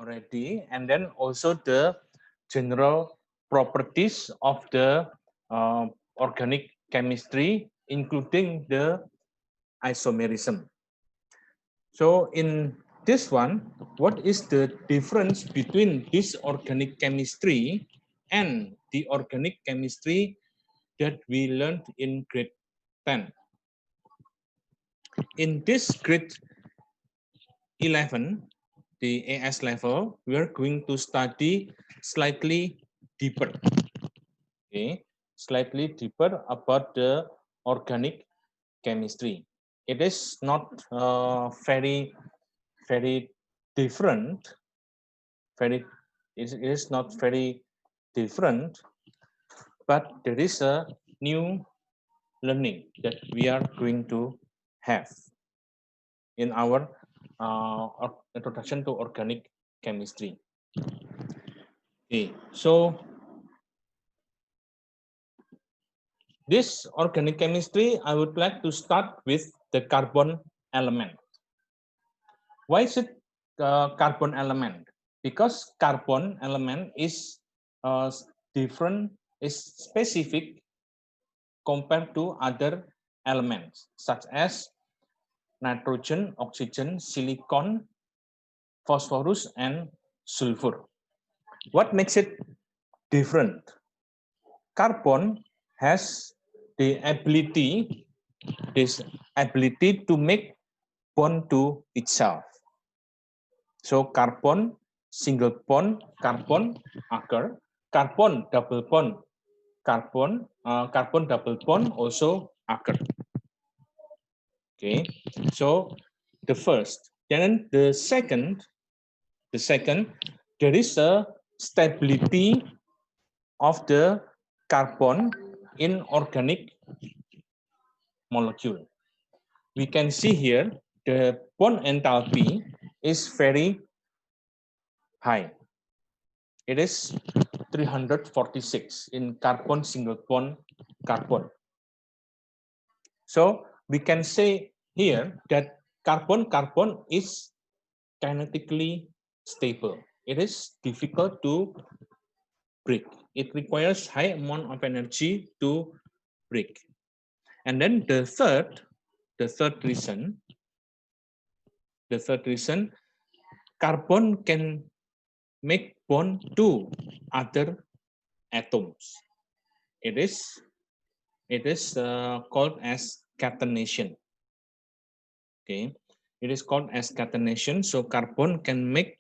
already, and then also the general properties of the organic chemistry, including the isomerism. So in this one, what is the difference between this organic chemistry and the organic chemistry that we learned in grade 10? In this grade 11, the AS level, we are going to study slightly deeper, okay, slightly deeper about the organic chemistry. It is not very different. Very, it is not very different, but there is a new learning that we are going to have in our introduction to organic chemistry. Okay, so this organic chemistry, I would like to start with the carbon element. Why is it carbon element? Because carbon element is different, is specific compared to other elements such as nitrogen, oxygen, silicon, phosphorus, and sulfur. What makes it different? Carbon has the ability, this ability to make bond to itself. So carbon, single bond, carbon occur, carbon double bond, carbon double bond also occur. Okay, so the first, then the second, there is a stability of the carbon in organic molecule. We can see here the bond enthalpy is very high. It is 346 in carbon single bond carbon. So we can say here that carbon-carbon is kinetically stable. It is difficult to break. It requires high amount of energy to break. And then the third reason, carbon can make bond to other atoms. It is called as catenation. Okay, it is called as catenation. So carbon can make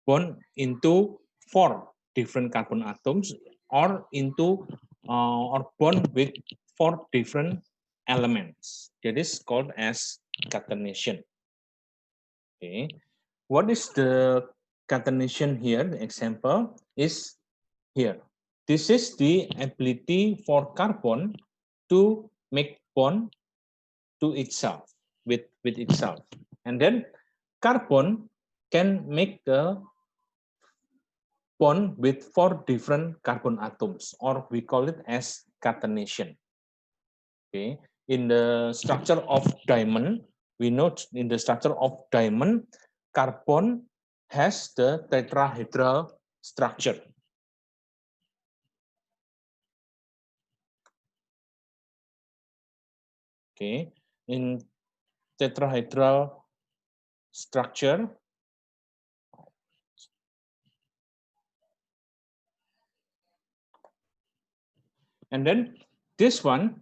bond into 4 different carbon atoms or into or bond with 4 different elements. That is called as catenation. Okay, what is the catenation here? The example is here. This is the ability for carbon to make bond to itself with itself, and then carbon can make the bond with 4 different carbon atoms, or we call it as catenation. Okay, in the structure of diamond, we know in the structure of diamond, carbon has the tetrahedral structure. Okay, in tetrahedral structure, and then this one,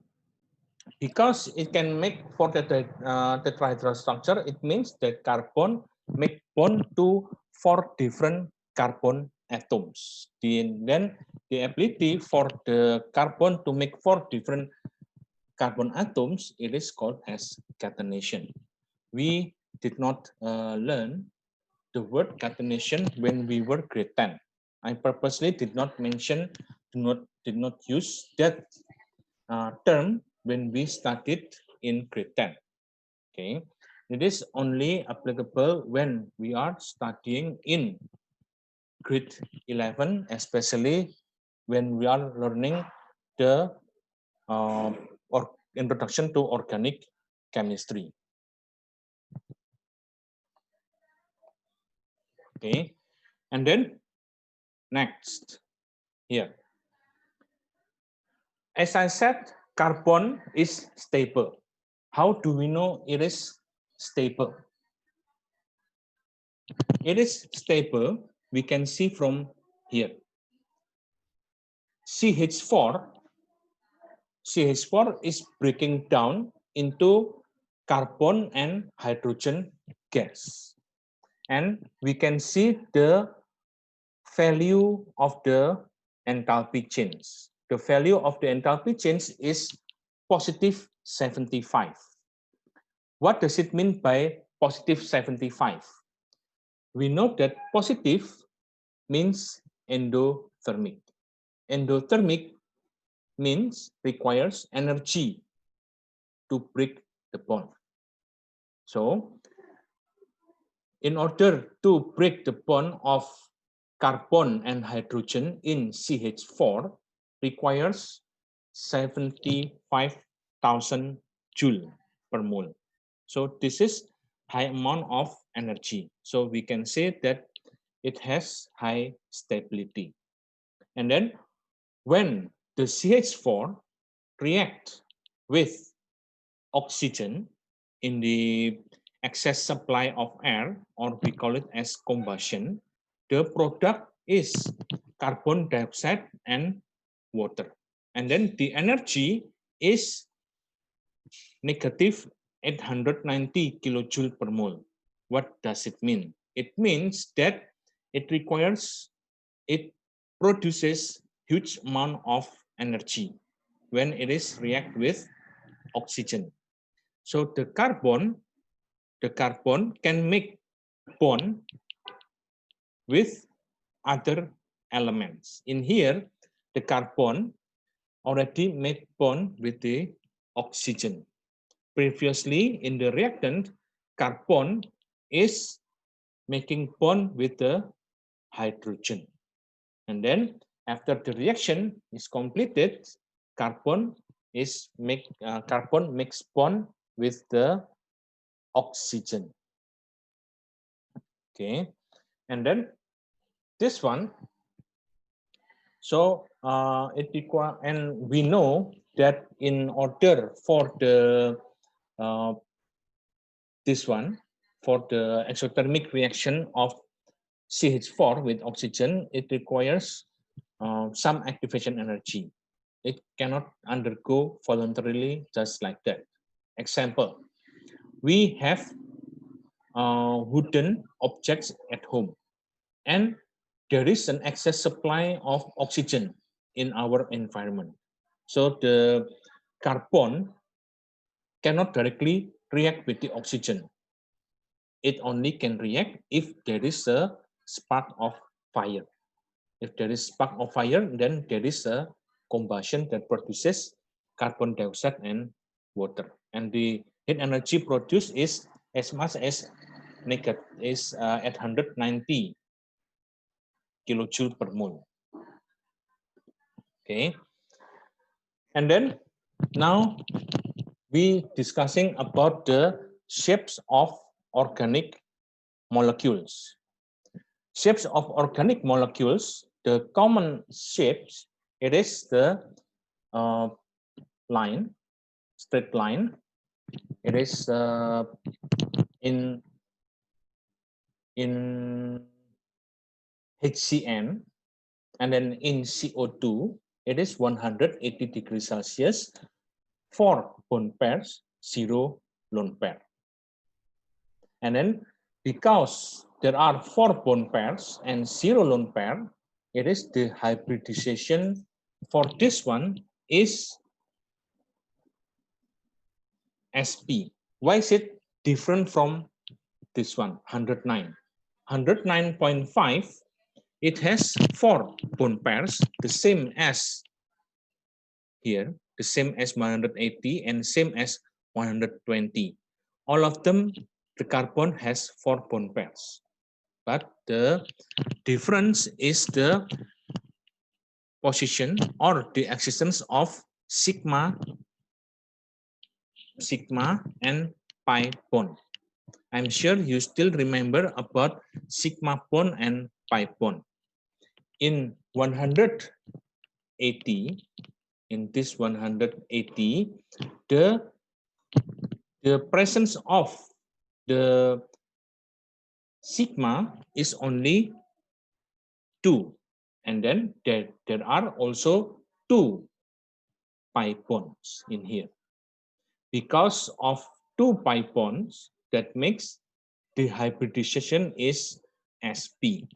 because it can make for the tetrahedral structure, it means that carbon make bond to 4 different carbon atoms. Then the ability for the carbon to make 4 different carbon atoms, it is called as catenation. We did not learn the word catenation when we were grade 10. I purposely did not mention, did not use that term when we studied in grade 10. Okay, it is only applicable when we are studying in grade 11, especially when we are learning the or introduction to organic chemistry. Okay, And then next here. As I said, carbon is stable. How do we know it is stable? It is stable, we can see from here. CH4 is breaking down into carbon and hydrogen gas. And we can see the value of the enthalpy change. The value of the enthalpy change is positive 75. What does it mean by positive 75? We know that positive means endothermic. Endothermic means requires energy to break the bond. So, in order to break the bond of carbon and hydrogen in CH4 requires 75,000 joule per mole. So this is high amount of energy. So we can say that it has high stability. And then when the CH4 react with oxygen in the excess supply of air, or we call it as combustion, the product is carbon dioxide and water. And then the energy is negative 890 kilojoule per mole. What does it mean? It means that it produces huge amount of energy when it is react with oxygen. So the carbon can make bond with other elements. In here, the carbon already made bond with the oxygen. Previously, in the reactant, carbon is making bond with the hydrogen. And then after the reaction is completed, carbon makes bond with the oxygen. Okay, and then this one. So it require, and we know that in order for the this one, for the exothermic reaction of CH4 with oxygen, it requires some activation energy. It cannot undergo voluntarily just like that. Example, we have wooden objects at home, and there is an excess supply of oxygen in our environment. So the carbon cannot directly react with the oxygen. It only can react if there is a spark of fire. If there is spark of fire, then there is a combustion that produces carbon dioxide and water. And the heat energy produced is as much as negative is at 190 kilojoule per mole. Okay. And then now we discussing about the shapes of organic molecules. Shapes of organic molecules, the common shapes, it is the line, straight line. It is in HCN, and then in CO2, it is 180 degrees Celsius, 4 bond pairs, 0 lone pair. And then because there are 4 bond pairs and 0 lone pair, it is the hybridization for this one is SP. Why is it different from this one, 109? 109.5, it has 4 bond pairs, the same as here, the same as 180 and same as 120. All of them, the carbon has 4 bond pairs. But the difference is the position or the existence of sigma and pi bond. I'm sure you still remember about sigma bond and pi bond. In 180, in this 180, the presence of the sigma is only 2, and then there are also 2 pi bonds in here. Because of 2 pi bonds, that makes the hybridization is sp.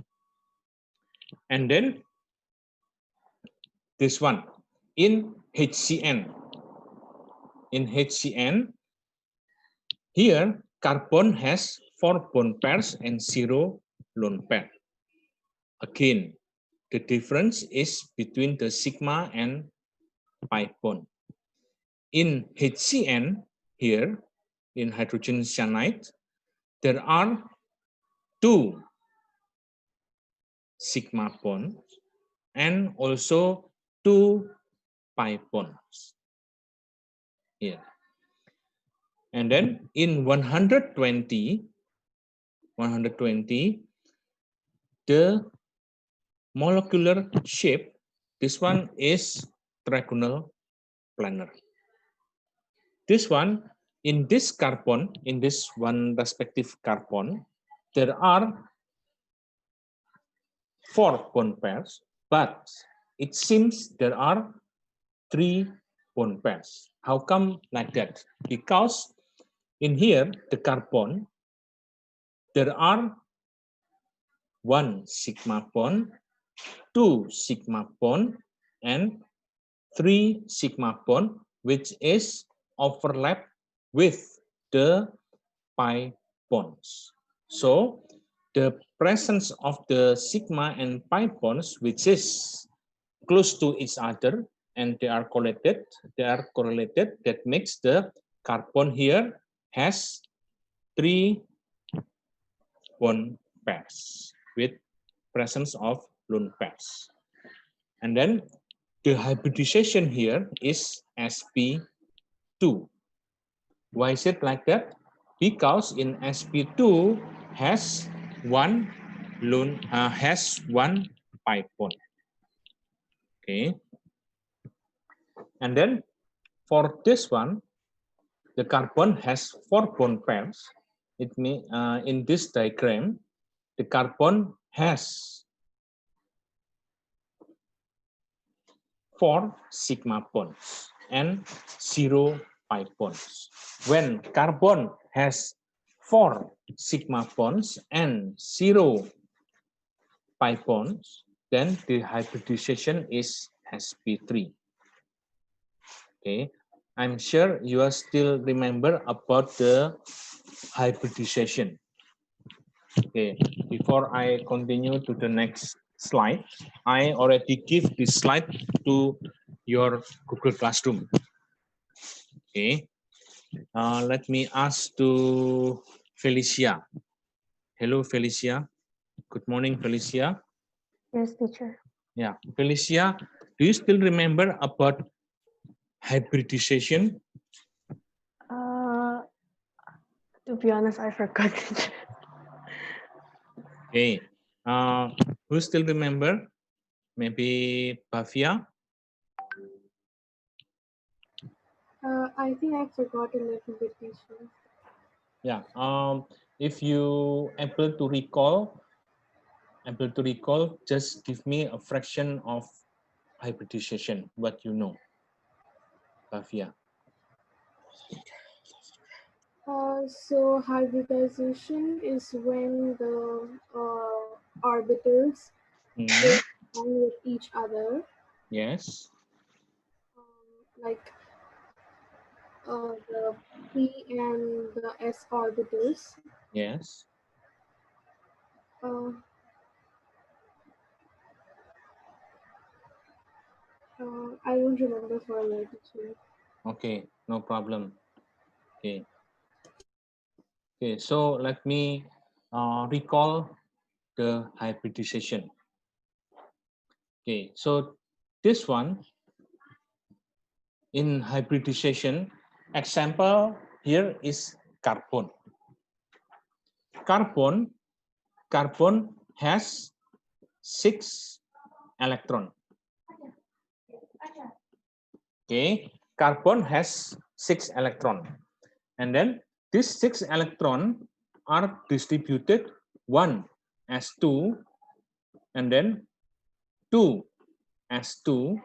And then this one in HCN. In HCN, here carbon has 4 bond pairs and 0 lone pair. Again, the difference is between the sigma and pi bond. In HCN, here in hydrogen cyanide, there are 2 sigma bonds and also 2 pi bonds here. And then in 120, the molecular shape, this one is trigonal planar. This one, in this carbon, in this one respective carbon, there are 4 bond pairs, but it seems there are 3 bond pairs. How come like that? Because in here, the carbon, there are 1 sigma bond, 2 sigma bond, and 3 sigma bond, which is overlap with the pi bonds. So the presence of the sigma and pi bonds, which is close to each other, and they are correlated, that makes the carbon here has 3 bond pairs with presence of lone pairs. And then the hybridization here is sp2. Why is it like that? Because in sp2 has 1 pi bond. Okay. And then for this one, the carbon has 4 bond pairs. It means in this diagram, the carbon has 4 sigma bonds and 0 pi bonds. When carbon has 4 sigma bonds and 0 pi bonds, then the hybridization is sp3. Okay, I'm sure you are still remember about the hybridization. Okay, before I continue to the next slide, I already give this slide to your Google Classroom. Okay, let me ask to Felicia. Hello, Felicia. Good morning, Felicia. Yes, teacher. Yeah, Felicia, do you still remember about hybridization? To be honest, I forgot, teacher. Okay, who still remember? Maybe Bhavya? I think I forgot a little bit, teacher. Yeah, if you able to recall, just give me a fraction of hybridization, what you know, Bhavya. So hybridization is when the orbitals bond with each other, Yes. like the p and the s orbitals. Yes. I don't remember for a teacher. Okay, no problem. Okay. Okay, so let me recall the hybridization. Okay, so this one in hybridization, example here is carbon. Carbon has 6 electron. Okay, carbon has 6 electron, and then these 6 electron are distributed 1 as 2, and then 2 as 2,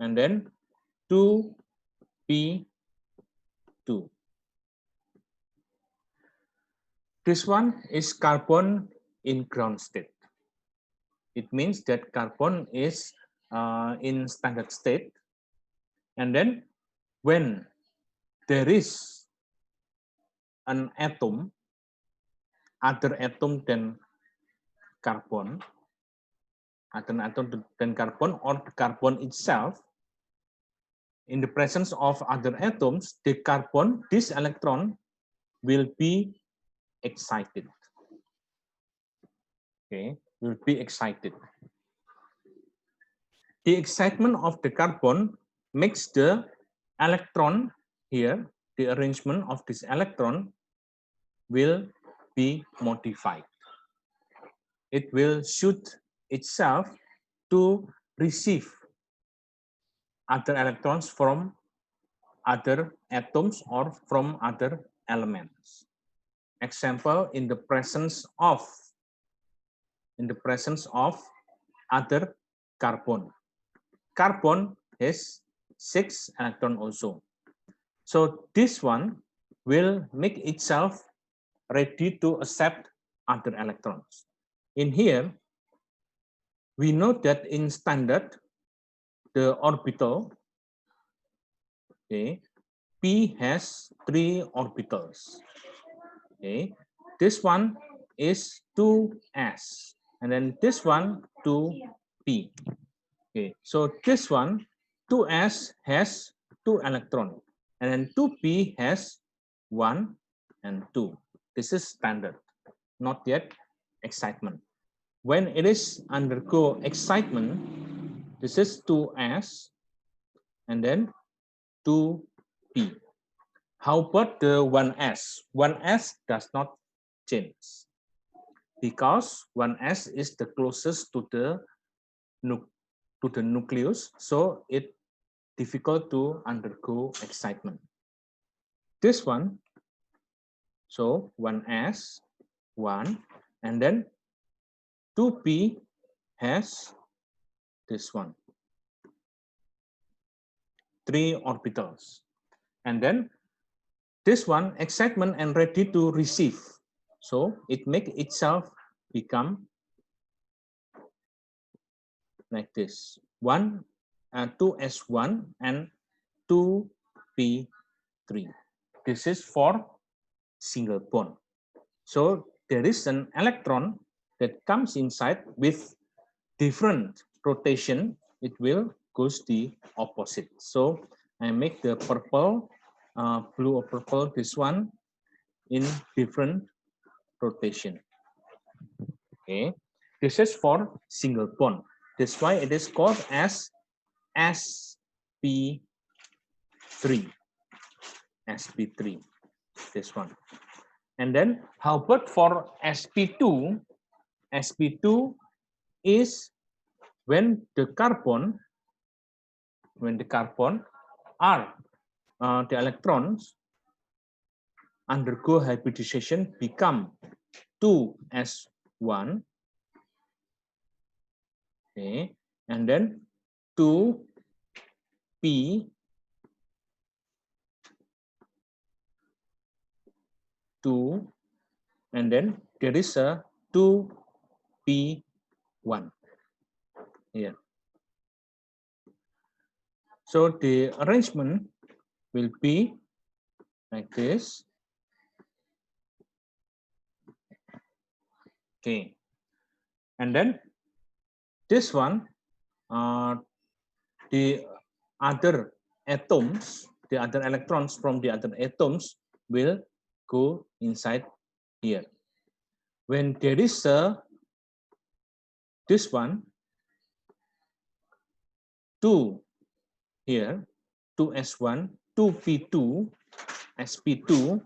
and then 2p2. This one is carbon in ground state. It means that carbon is in standard state, and then when there is an atom, other atom than carbon, or carbon itself, in the presence of other atoms, the carbon, this electron will be excited. Okay, will be excited. The excitement of the carbon makes the electron here, the arrangement of this electron will be modified. It will suit itself to receive other electrons from other atoms or from other elements. Example, in the presence of other carbon. Carbon has 6 electrons also. So this one will make itself ready to accept other electrons. In here, we know that in standard, the orbital, okay, P has 3 orbitals. Okay, this one is 2s, and then this one 2p. Okay, so this one 2s has 2 electrons, and then 2p has 1 and 2. This is standard, not yet excitement. When it is undergo excitement, this is 2s and then 2p. How about the 1s? 1s does not change because 1s is the closest to the nucleus, so it's difficult to undergo excitement. This one, so 1s, 1, and then 2p has this one, 3 orbitals, and then this one excitement and ready to receive, so it makes itself become like this, 2s1 and 2p3. This is for single bond. So there is an electron that comes inside with different rotation. It will goes the opposite. So I make the purple, blue or purple, this one in different rotation. Okay, this is for single bond. That's why it is called as sp3. sp3, this one. And then how about for sp2? sp2 is when the carbon are the electrons undergo hybridization, become 2s1, okay, and then 2p2, and then there is a 2p1 here. So the arrangement will be like this. Okay, and then this one, the other atoms, the other electrons from the other atoms will go inside here. When there is this one, 2 here, 2s1, 2p2, sp2,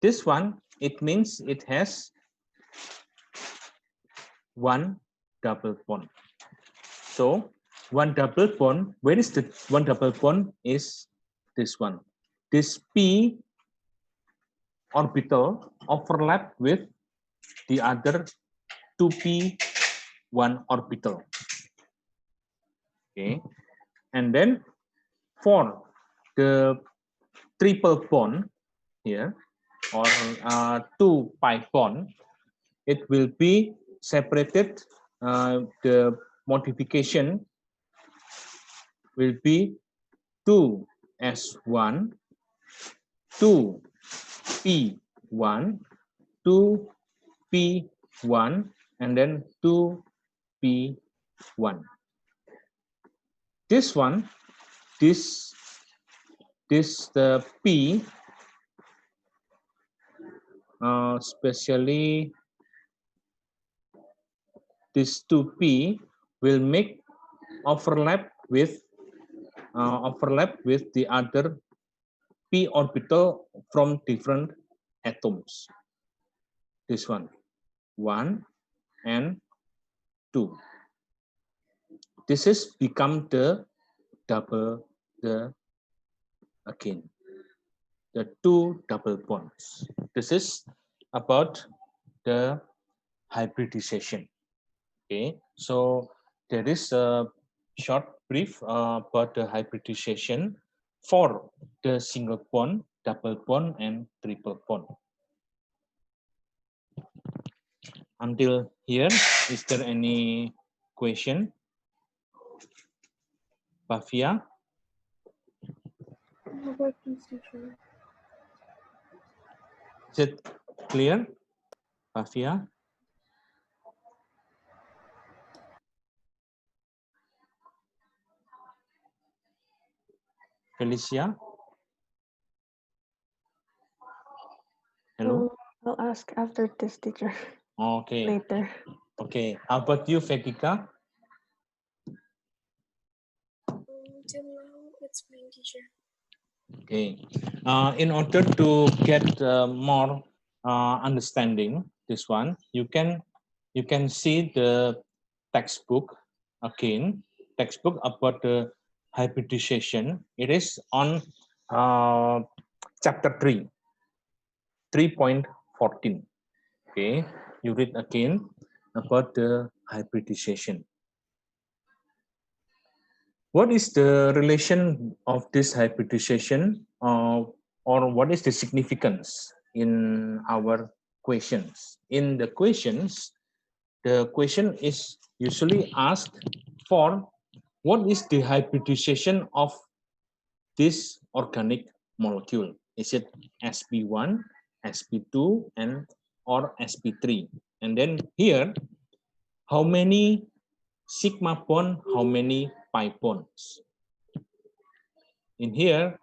this one, it means it has one double bond. So one double bond, where is the one double bond? Is this one. This p orbital overlap with the other 2p1 orbital. Okay, and then for the triple bond here, or 2 pi bond, it will be separated. The modification will be 2s1, 2p1, 2p1, and then 2p1. This one, this the p, especially this 2p will make overlap with the other p orbital from different atoms. This one, 1 and 2. This is become the double, again the 2 double bonds. This is about the hybridization. Okay, so there is a short brief about the hybridization for the single bond, double bond, and triple bond. Until here, is there any question? Bhavya? How about this, teacher? Is it clear, Bhavya? Felicia? Hello? I'll ask after this, teacher. Okay. Later. Okay. How about you, Vedika? Till now, it's fine, teacher. Okay. In order to get more understanding this one, you can see the textbook again. Textbook about the hybridization. It is on chapter 3, 3.14. Okay, you read again about the hybridization. What is the relation of this hybridization, or what is the significance in our questions? In the questions, the question is usually asked for what is the hybridization of this organic molecule? Is it sp1, sp2, and or sp3? And then here, how many sigma bond, how many pi bonds? In here,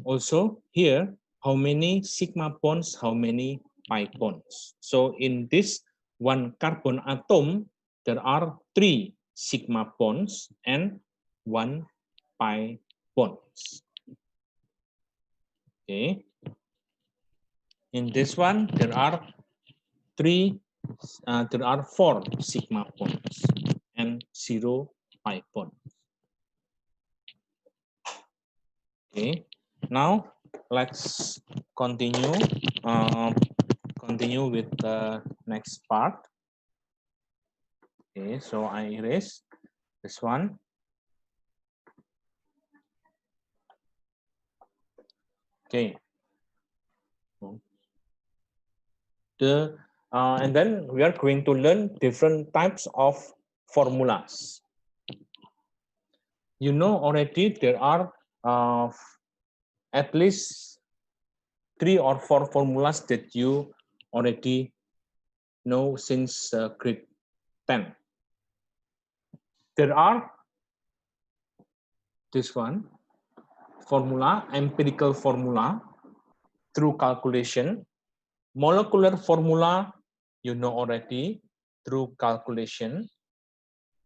also here, how many sigma bonds, how many pi bonds? So in this one carbon atom, there are 3 sigma bonds and 1 pi bonds. Okay. In this one, there are 4 sigma bonds and 0 pi bonds. Okay. Now let's continue with the next part. Okay, so I erase this one. Okay. And then we are going to learn different types of formulas. You know already there are at least 3 or 4 formulas that you already know since grade 10. There are this one formula, empirical formula through calculation, molecular formula you know already through calculation,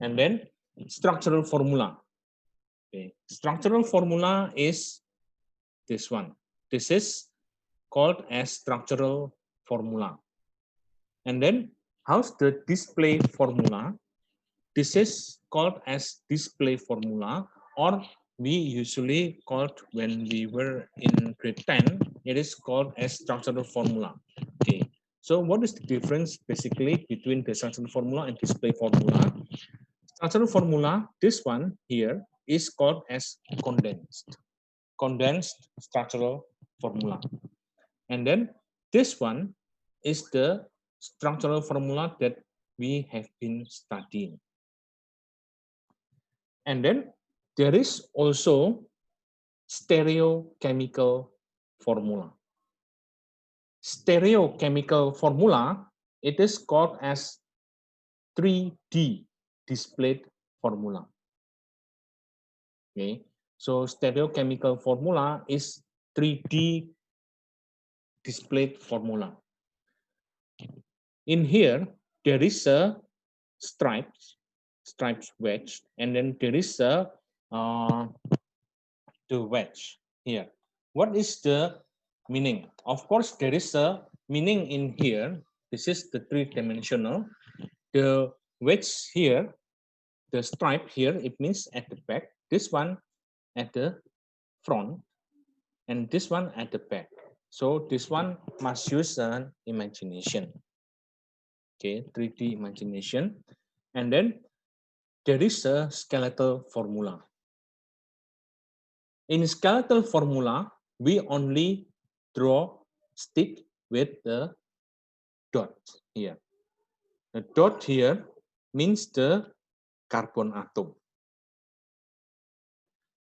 and then structural formula. Okay. Structural formula is this one. This is called as structural formula. And then how's the display formula? This is called as display formula, or we usually called when we were in grade 10, it is called as structural formula. Okay, so what is the difference basically between the structural formula and display formula? Structural formula, this one here is called as condensed structural formula. And then this one is the structural formula that we have been studying. And then there is also stereochemical formula. Stereochemical formula, it is called as 3D displayed formula. Okay, so stereochemical formula is 3D displayed formula. In here, there is a stripes wedge, and then there is a the wedge here. What is the meaning? Of course, there is a meaning in here. This is the three-dimensional. The wedge here, the stripe here, it means at the back. This one at the front, and this one at the back. So this one must use an imagination. Okay, 3D imagination. And then there is a skeletal formula. In skeletal formula, we only draw stick with the dot here. The dot here means the carbon atom.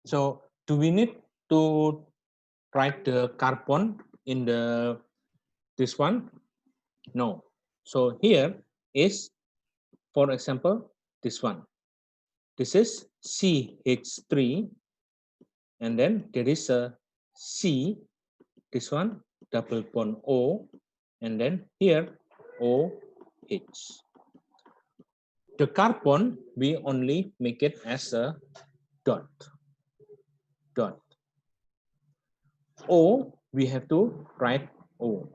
So do we need to write the carbon in this one? No. So here is, for example, this one. This is CH3, and then there is a C, this one, double bond O, and then here OH. The carbon, we only make it as a dot. O, we have to write O.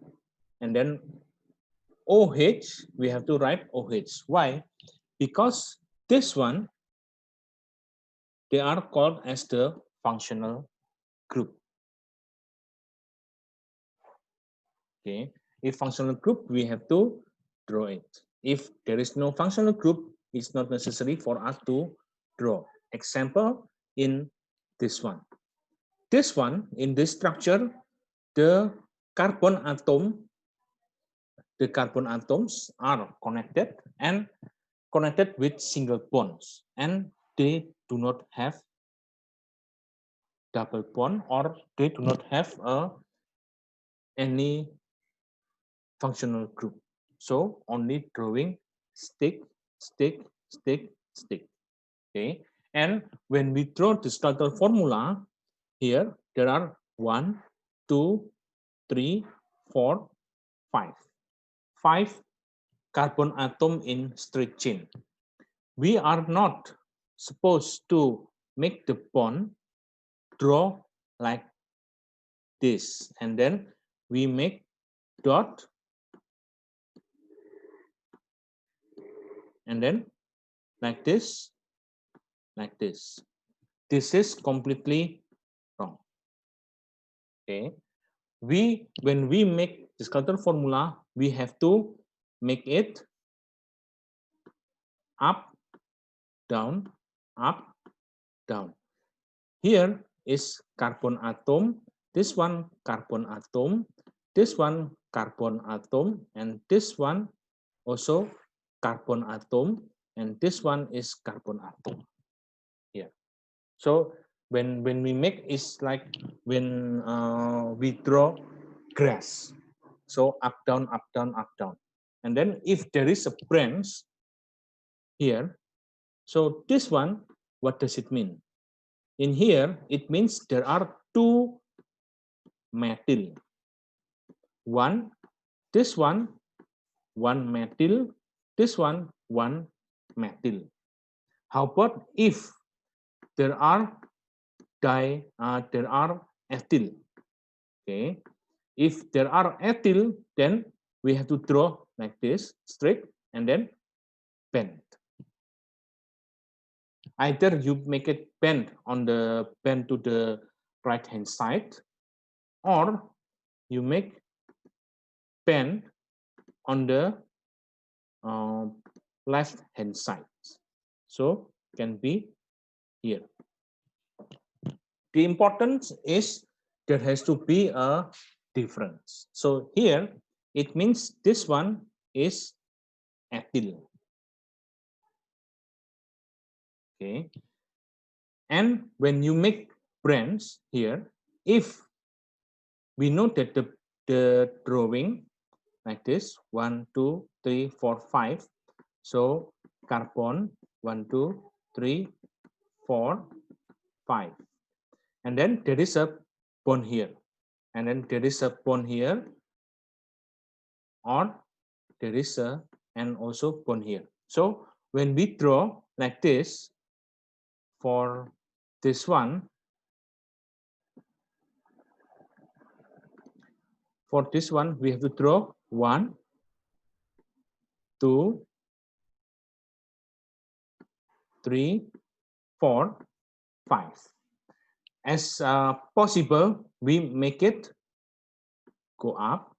And then OH, we have to write OH. Why? Because this one, they are called as the functional group. Okay, if functional group, we have to draw it. If there is no functional group, it's not necessary for us to draw. Example in this one. This one, in this structure, the carbon atoms are connected with single bonds, and they do not have double bond, or they do not have any functional group. So only drawing stick. Okay, and when we draw the structural formula, here there are 1, 2, 3, 4, 5. 5 carbon atom in straight chain. We are not supposed to make the bond draw like this, and then we make dot, and then like this, like this. This is completely wrong. Okay, when we make this structural formula, we have to make it up, down, up, down. Here is carbon atom, this one carbon atom, this one carbon atom, and this one also carbon atom, and this one is carbon atom. Here. So when we make, is like when we draw grass. So up, down, up, down, up, down. And then if there is a branch here, so this one, what does it mean? In here, it means there are 2 methyl. One, this one, 1 methyl, this one, 1 methyl. How about if there are ethyl? Okay, if there are ethyl, then we have to draw like this, straight, and then bend. Either you make it bend to the right hand side, or you make bend on the left hand side. So can be here. The importance is there has to be a difference. So here it means this one is ethyl. Okay. And when you make brands here, if we know that the drawing like this 1, 2, 3, 4, 5. So carbon 1, 2, 3, 4, 5. And then there is a bond here. And then there is a bond here. Or there is a and also bond here. So when we draw like this for this one, we have to draw 1, 2, 3, 4, 5. As possible, we make it go up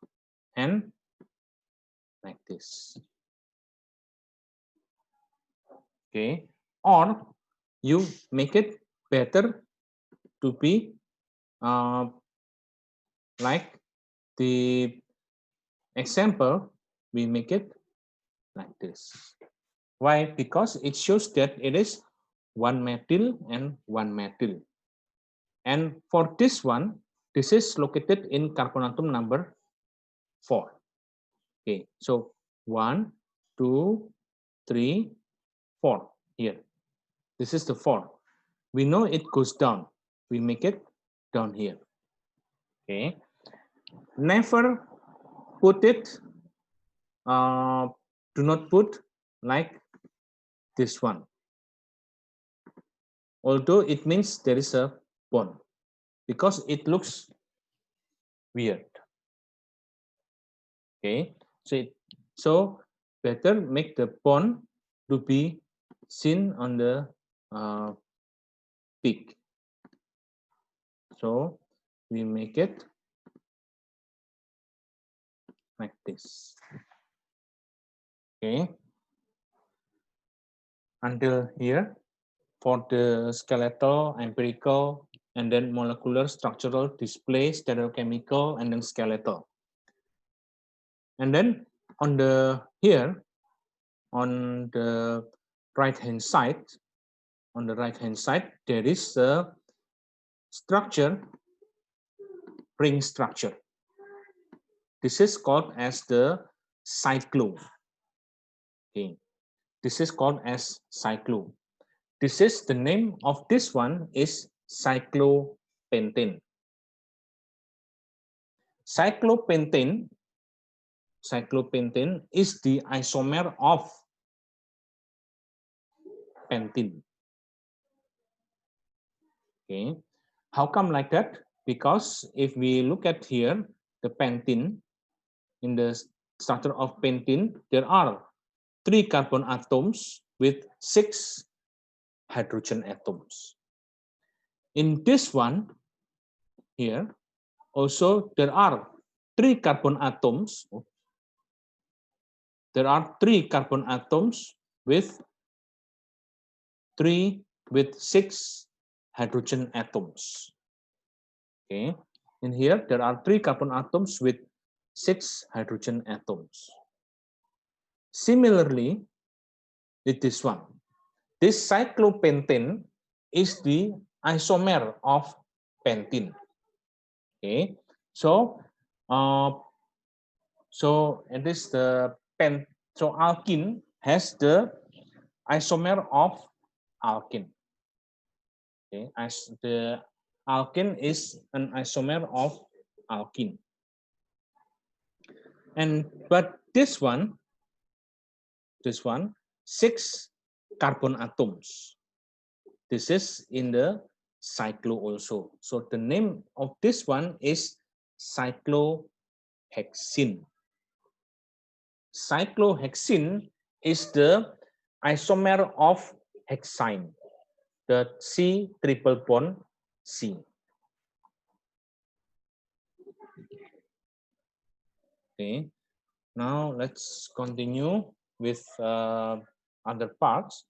and like this. Okay, or you make it better to be like the example, we make it like this. Why? Because it shows that it is one methyl and one methyl. And for this one, this is located in carbon atom number 4. Okay, so 1, 2, 3, 4 here. This is the 4. We know it goes down. We make it down here. Okay. Never put it, do not put like this one. Although it means there is a bond, because it looks weird. Okay, so better make the bond to be seen on the peak. So we make it like this. Okay, until here for the skeletal, empirical, and then molecular, structural, display, stereochemical, and then skeletal. And then on the here on the right hand side, there is a structure, ring structure. This is called as the cyclo. Okay, this is called as cyclo. This is the name of this one is cyclopentane. Cyclopentane is the isomer of pentene. Okay, how come like that? Because if we look at here, the pentene, in the structure of pentene, there are 3 carbon atoms with 6 hydrogen atoms. In this one here, also there are 3 carbon atoms. There are 3 carbon atoms with 6 hydrogen atoms. Okay, in here there are 3 carbon atoms with 6 hydrogen atoms. Similarly, with this one, this cyclopentane is the isomer of pentene. Okay, so it is the so alkene has the isomer of alkene. Okay, as the alkene is an isomer of alkene. But this one, 6 carbon atoms. This is in the cyclo also. So the name of this one is cyclohexene. Cyclohexene is the isomer of hexane, the C triple bond C. Okay, now let's continue with other parts.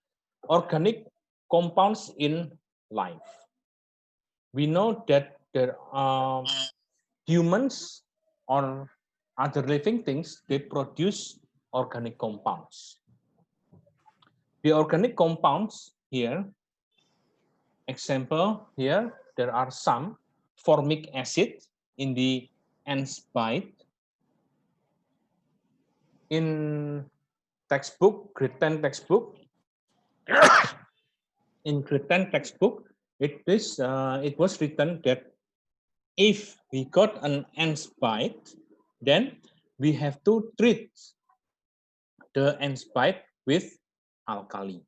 Organic compounds in life. We know that there are humans or other living things, they produce organic compounds. The organic compounds here, example here, there are some formic acid in the ants bite. In textbook, grade 10 textbook, in grade 10 textbook, it was written that if we got an ants bite, then we have to treat the ants bite with alkali.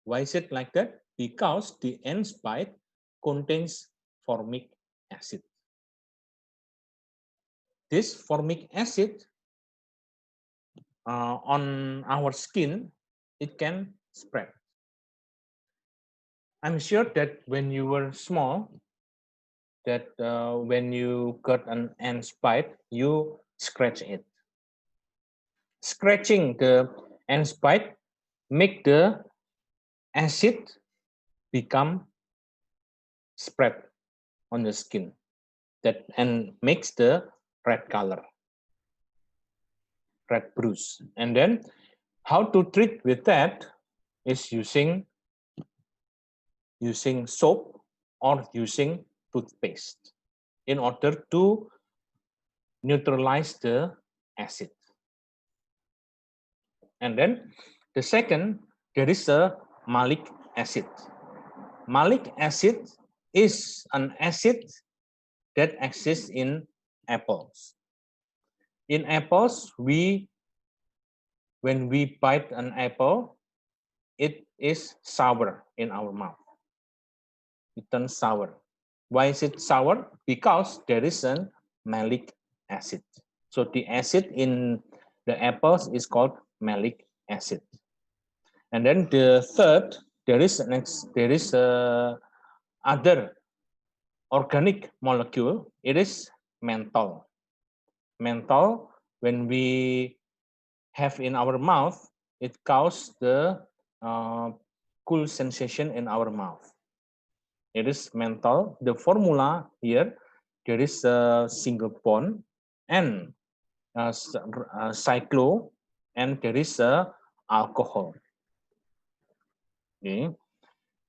Why is it like that? Because the ants bite contains formic acid. This formic acid on our skin, it can spread. I'm sure that when you were small, that when you got an ant bite, you scratch it. Scratching the ant bite make the acid become spread on the skin, that and makes the red color, red bruise. And then how to treat with that is using soap or using toothpaste in order to neutralize the acid. And then the second, there is a malic acid. Malic acid is an acid that exists in apples. In apples, when we bite an apple, it is sour in our mouth. It turns sour. Why is it sour? Because there is a malic acid. So the acid in the apples is called malic acid. And then the third, there is other organic molecule. It is menthol. Menthol, when we have in our mouth, it causes the cool sensation in our mouth. It is menthol. The formula here, there is a single bond and cyclo, and there is a alcohol. Okay,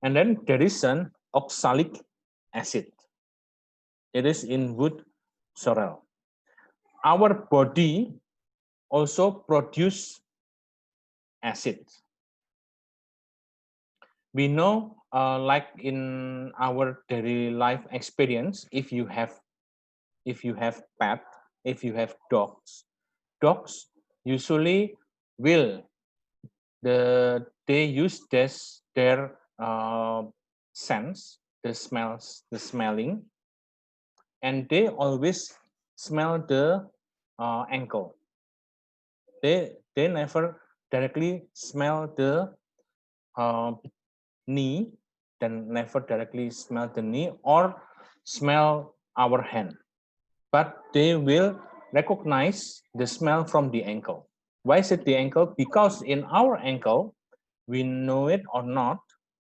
and then there is an oxalic acid. It is in wood sorrel. Our body also produce acid. We know, like in our daily life experience, if you have pet, if you have dogs usually will they use their sense, the smelling, and they always smell the ankle. They never directly smell the knee, then never directly smell the knee or smell our hand, but they will recognize the smell from the ankle. Why is it the ankle? Because in our ankle, we know it or not,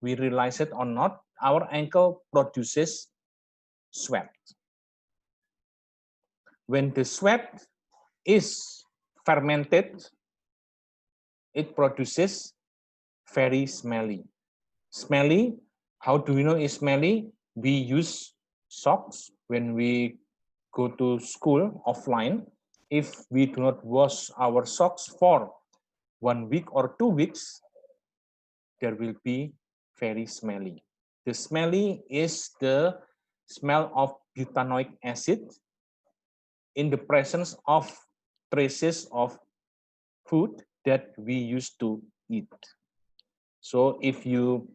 we realize it or not, our ankle produces sweat. When the sweat is fermented, it produces very smelly. Smelly, how do we know it's smelly? We use socks when we go to school offline. If we do not wash our socks for 1 week or 2 weeks, there will be very smelly. The smelly is the smell of butanoic acid in the presence of traces of food that we used to eat. So if you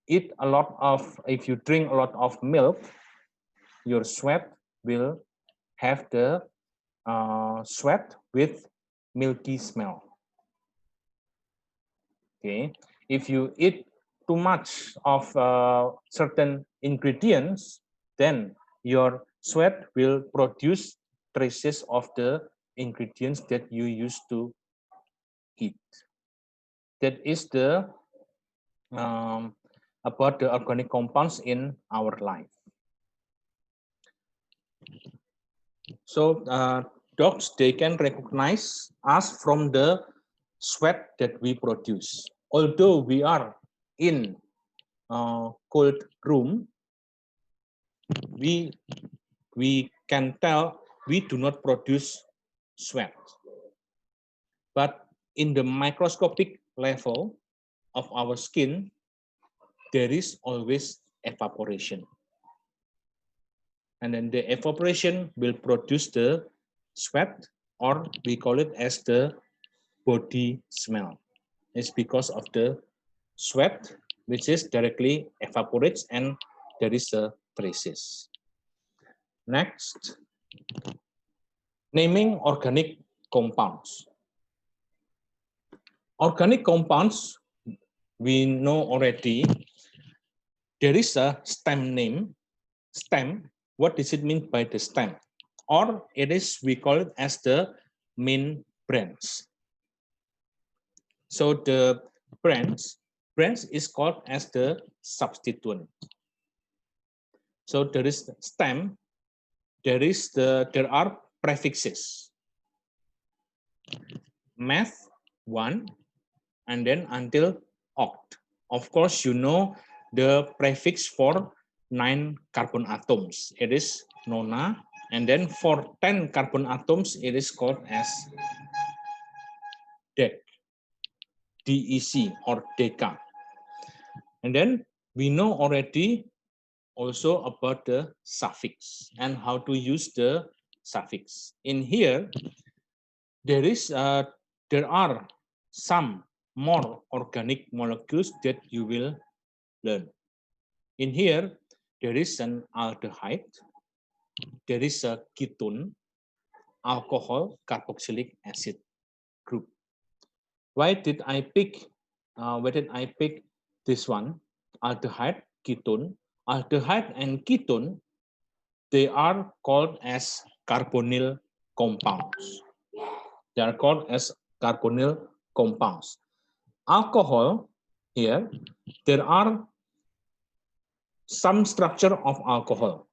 drink a lot of milk, your sweat will have the sweat with milky smell. Okay, if you eat too much of certain ingredients, then your sweat will produce traces of the ingredients that you used to eat. That is the about the organic compounds in our life. So dogs, they can recognize us from the sweat that we produce. Although we are in cold room, we can tell we do not produce sweat. But in the microscopic level of our skin, there is always evaporation. And then the evaporation will produce the sweat, or we call it as the body smell. It's because of the sweat, which is directly evaporates and there is a traces. Next, naming organic compounds. Organic compounds, we know already, there is a stem name. Stem, what does it mean by the stem? Or it is, we call it as the main branch. So the branch is called as the substituent. So there is stem, there are prefixes. Math 1 and then until oct. Of course, you know the prefix for 9 carbon atoms. It is nona, and then for 10 carbon atoms, it is called as dec, DEC or deca. And then we know already also about the suffix and how to use the suffix. In here, there are some more organic molecules that you will learn. In here, there is an aldehyde, there is a ketone, alcohol, carboxylic acid group. Why did I pick this one? Aldehyde, ketone. Aldehyde and ketone, they are called as carbonyl compounds. They are called as carbonyl compounds. Alcohol, here, there are some structure of alcohol.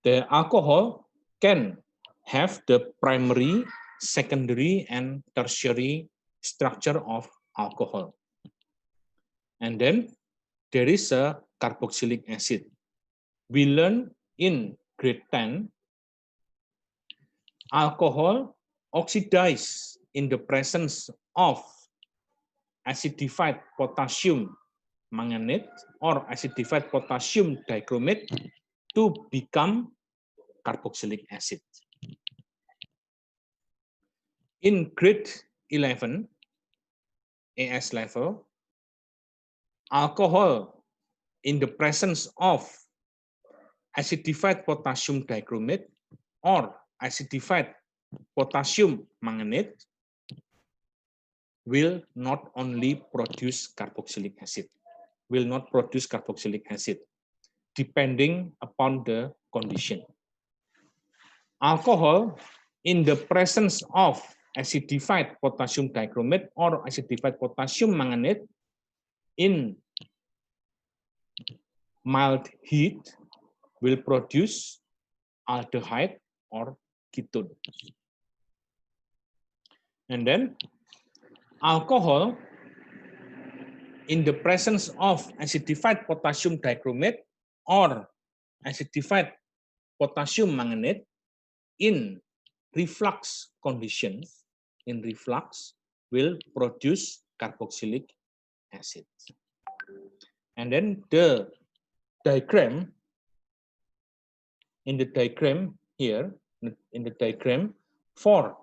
The alcohol can have the primary, secondary, and tertiary structure of alcohol. And then there is a carboxylic acid. We learn in grade 10, alcohol oxidize in the presence of acidified potassium manganate or acidified potassium dichromate to become carboxylic acid. In grade 11, AS level, alcohol in the presence of acidified potassium dichromate or acidified potassium manganate will not only produce carboxylic acid, depending upon the condition. Alcohol in the presence of acidified potassium dichromate or acidified potassium manganate in mild heat will produce aldehyde or ketone. And then alcohol in the presence of acidified potassium dichromate or acidified potassium manganate in reflux condition, will produce carboxylic acid. And then the diagram, in the diagram here, in the diagram for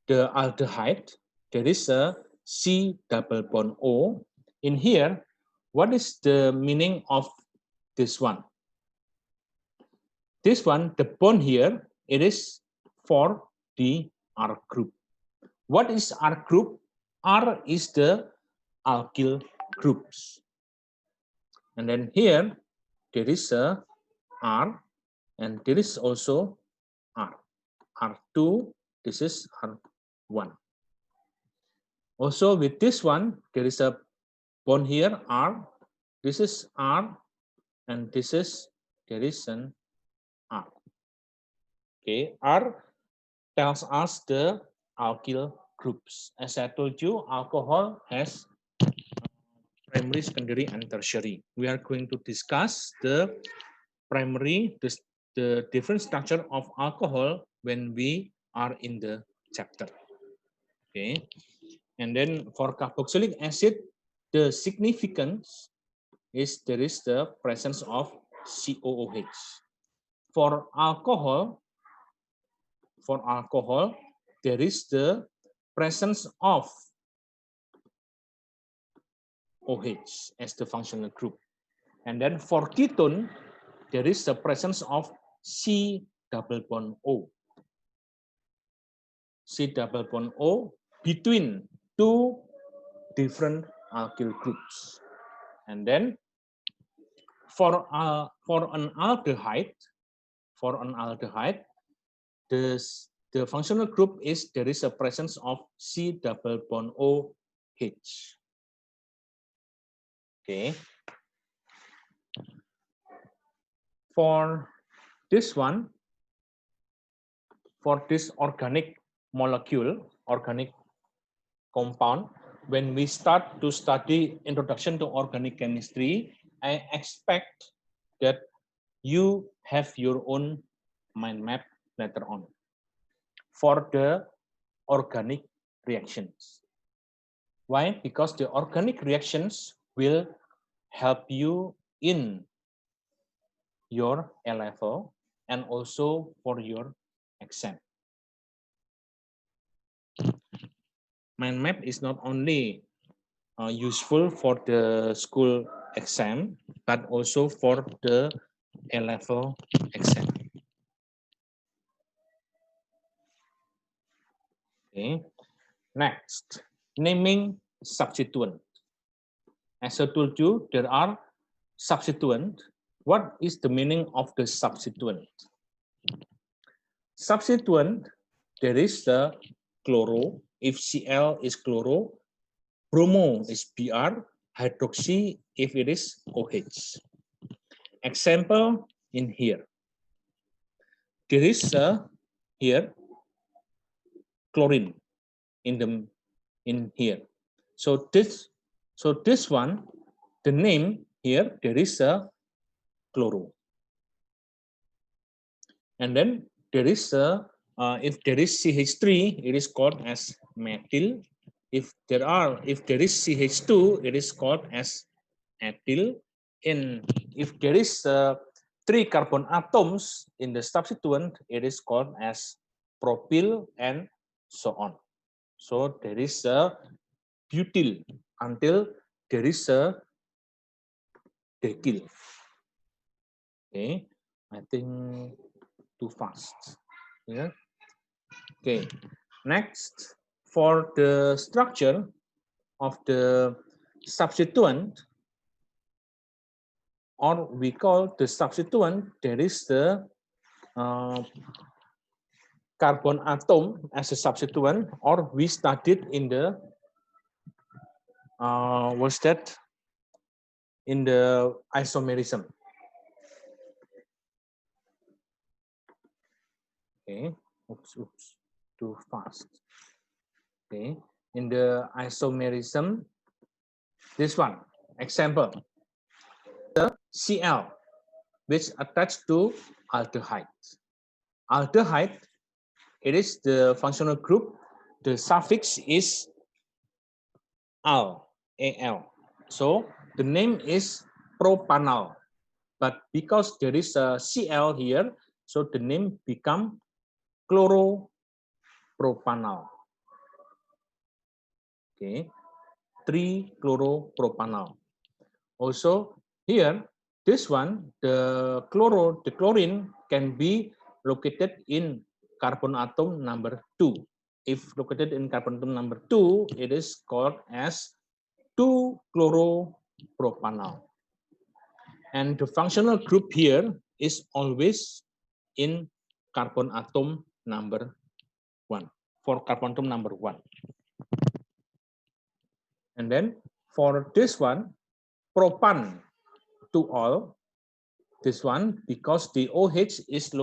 the aldehyde, there is a C double bond O. In here, what is the meaning of this one? This one, the bond here, it is for the R group. What is R group? R is the alkyl groups. And then here, there is a R, and there is also R. R2, this is R1. Also with this one, there is a bond here, R. This is R, and this is, there is an R. Okay, R tells us the alkyl groups. As I told you, alcohol has primary, secondary, and tertiary. We are going to discuss the primary, the different structure of alcohol when we are in the chapter. Okay, and then for carboxylic acid, the significance is there is the presence of COOH. For alcohol, there is the presence of OH as the functional group. And then for ketone, there is the presence of C double bond O. C double bond O between two different alkyl groups. And then for an aldehyde, the functional group is there is a presence of C double bond OH. Okay. For this one, for this organic molecule, organic compound, when we start to study introduction to organic chemistry, I expect that you have your own mind map later on for the organic reactions. Why? Because the organic reactions will help you in your A level and also for your exam. Mind map is not only useful for the school exam, but also for the A level exam. Okay. Next, naming substituent. As I told you, there are substituent. What is the meaning of the substituent? Substituent, there is the chloro. If Cl is chloro, bromo is Br, hydroxy if it is OH. Example in here. There is here chlorine in here. So this one, the name here, there is a chloro. And then there is a if there is CH3, it is called as methyl. If there is CH2, it is called as ethyl. And if there is 3 carbon atoms in the substituent, it is called as propyl and so on. So there is a butyl until there is a decyl. Okay, I think too fast. Yeah. Okay. Next, for the structure of the substituent, or we call the substituent, there is the carbon atom as a substituent, or we studied in the what's that? In the isomerism. Okay. Oops, too fast. Okay. In the isomerism, this one example, the Cl, which attached to aldehyde. Aldehyde, it is the functional group. The suffix is al, al. So the name is propanal. But because there is a Cl here, so the name become chloropropanal. Okay, 3-chloropropanal. Also here, this one, the chlorine can be located in carbon atom number 2. if located in carbon atom number 2, it is called as 2-chloropropanol. And the functional group here is always in carbon atom number 1, for carbon atom number 1. And then for this one, propan to all, this one, because the OH is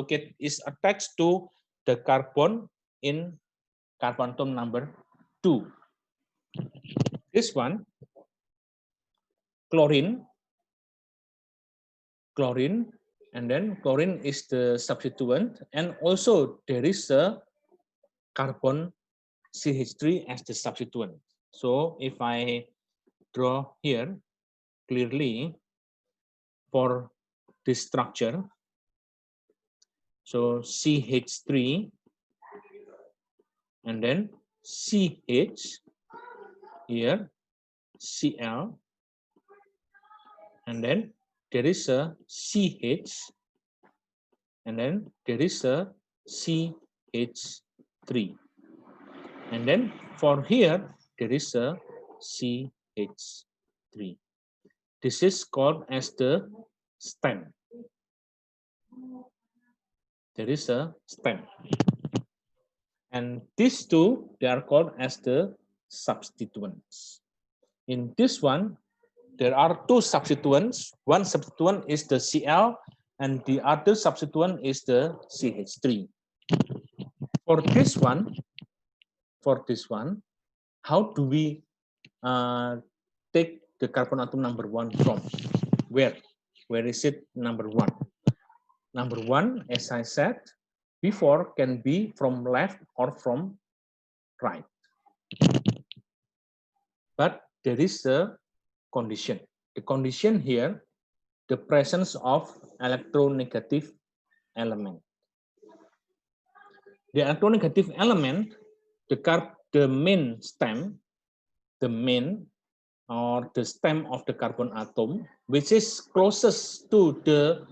attached to the carbon in carbon atom number 2. This one, chlorine, and then chlorine is the substituent, and also there is a carbon CH3 as the substituent. So if I draw here clearly for this structure, so CH3 and then CH here, Cl, and then there is a CH, and then there is a CH3, and then for here there is a CH3. This is called as the stem. There is a stem, and these two, they are called as the substituents. In this one, there are two substituents. One substituent is the Cl, and the other substituent is the CH3. For this one, how do we take the carbon atom number 1 from? Where is it number 1? Number 1, as I said before, can be from left or from right. But there is a condition. The condition here, the presence of electronegative element. The electronegative element, the main stem, the stem of the carbon atom, which is closest to the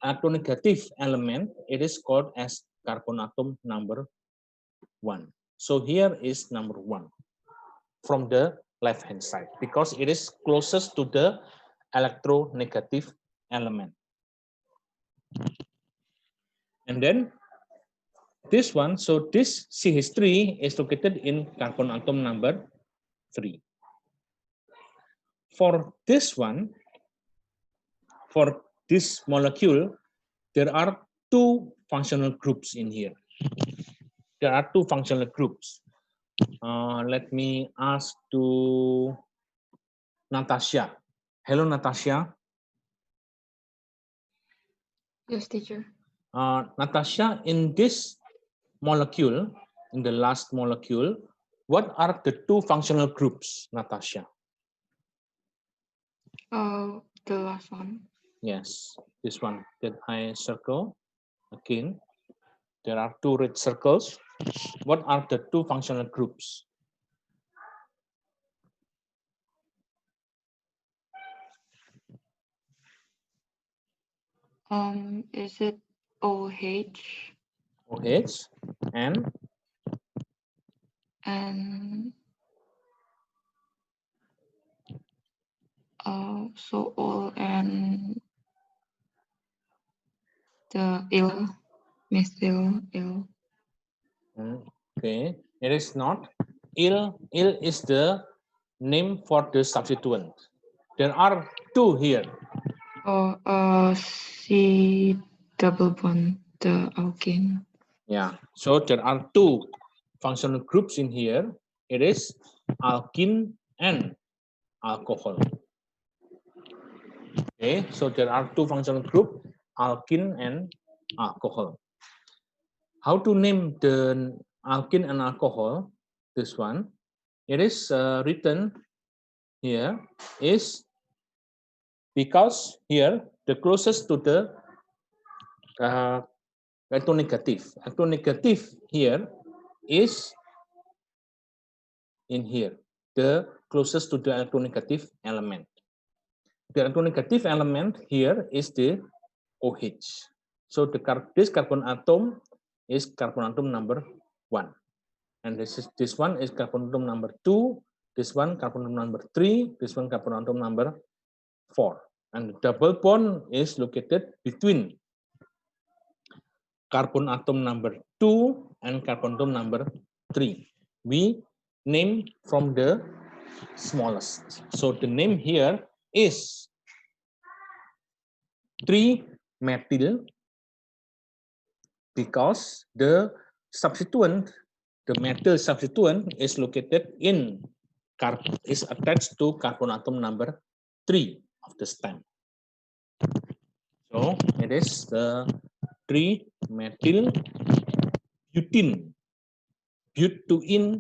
electronegative element, it is called as carbon atom number 1. So here is number 1 from the left hand side, because it is closest to the electronegative element. And then this one, so this CH3 is located in carbon atom number 3. For this one, for this molecule, there are two functional groups in here. There are two functional groups. Let me ask to Natasha. Hello, Natasha. Yes, teacher. Natasha, in this molecule, in the last molecule, what are the two functional groups, Natasha? The last one. Yes, this one that I circle again. There are two red circles. What are the two functional groups? Is it OH? OH and so all and the methyl. Okay, it is not. Il is the name for the substituent. There are two here. C double bond, the alkane. Yeah, so there are two functional groups in here. It is alkene and alcohol. Okay, so there are two functional groups, alkene and alcohol. How to name the alkene and alcohol? This one, it is written here is because here the closest to the electronegative. Electronegative here is in here, the closest to the electronegative element. The electronegative element here is the OH. So this carbon atom is carbon atom number 1. And this one is carbon atom number 2, this one carbon atom number 3, this one carbon atom number 4. And the double bond is located between carbon atom number 2 and carbon atom number 3. We name from the smallest. So the name here is 3-methyl because the substituent, the metal substituent is located in is attached to carbon atom number 3 of the stem. So it is the 3-methyl butene, butenol.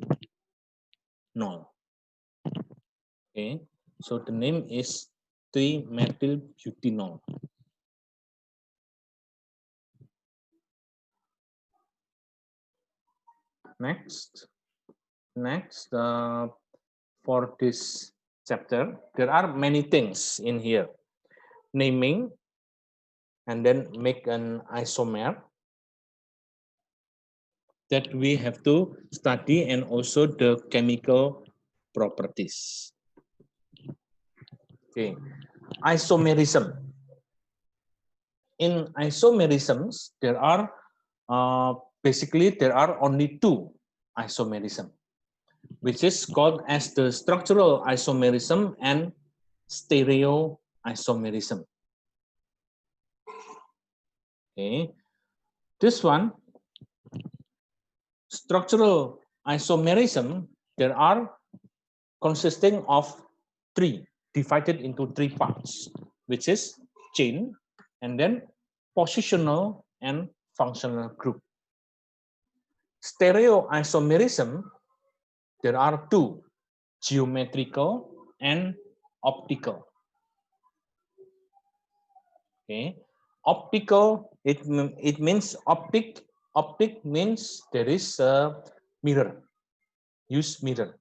Okay, so the name is 3-methyl butenol. Next, for this chapter, there are many things in here. Naming, and then make an isomer that we have to study, and also the chemical properties. Okay, isomerism. In isomerisms, there are basically there are only 2 isomerism, which is called as the structural isomerism and stereoisomerism. Okay, this one, structural isomerism, there are consisting of 3, divided into 3 parts, which is chain, and then positional and functional group. Stereoisomerism, there are 2, geometrical and optical. Okay, optical, it means optic means there is a mirror, use mirror.